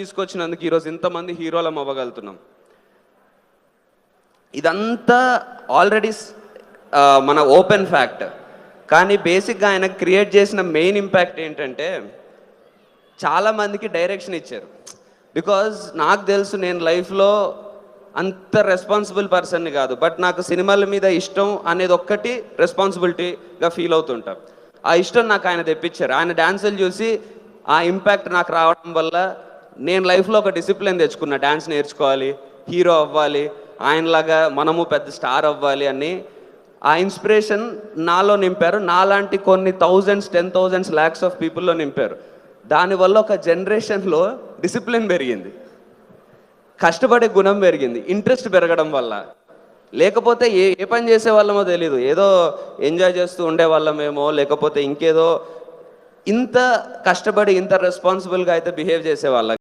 తీసుకొచ్చినందుకు ఈరోజు ఇంతమంది హీరోలం అవ్వగలుగుతున్నాం. ఇదంతా ఆల్రెడీ మన ఓపెన్ ఫ్యాక్ట్. కానీ బేసిక్గా ఆయన క్రియేట్ చేసిన మెయిన్ ఇంపాక్ట్ ఏంటంటే చాలామందికి డైరెక్షన్ ఇచ్చారు. బికాజ్ నాకు తెలుసు నేను లైఫ్లో అంత రెస్పాన్సిబుల్ పర్సన్ని కాదు, బట్ నాకు సినిమాల మీద ఇష్టం అనేది ఒక్కటి రెస్పాన్సిబిలిటీగా ఫీల్ అవుతుంటా. ఆ ఇష్టం నాకు ఆయన తెప్పించారు. ఆయన డ్యాన్సులు చూసి ఆ ఇంపాక్ట్ నాకు రావడం వల్ల నేను లైఫ్లో ఒక డిసిప్లిన్ తెచ్చుకున్నా. డ్యాన్స్ నేర్చుకోవాలి, హీరో అవ్వాలి, ఆయనలాగా మనము పెద్ద స్టార్ అవ్వాలి అని ఆ ఇన్స్పిరేషన్ నాలో నింపారు. నాలాంటి కొన్ని థౌజండ్స్, 10,000s, lakhs ఆఫ్ పీపుల్లో నింపారు. దానివల్ల ఒక జనరేషన్లో డిసిప్లిన్ పెరిగింది, కష్టపడే గుణం పెరిగింది, ఇంట్రెస్ట్ పెరగడం వల్ల. లేకపోతే ఏ పని చేసే వాళ్ళమో తెలీదు, ఏదో ఎంజాయ్ చేస్తూ ఉండే వాళ్ళమేమో, లేకపోతే ఇంకేదో ఇంత కష్టపడి ఇంత రెస్పాన్సిబుల్గా అయితే బిహేవ్ చేసేవాళ్ళం.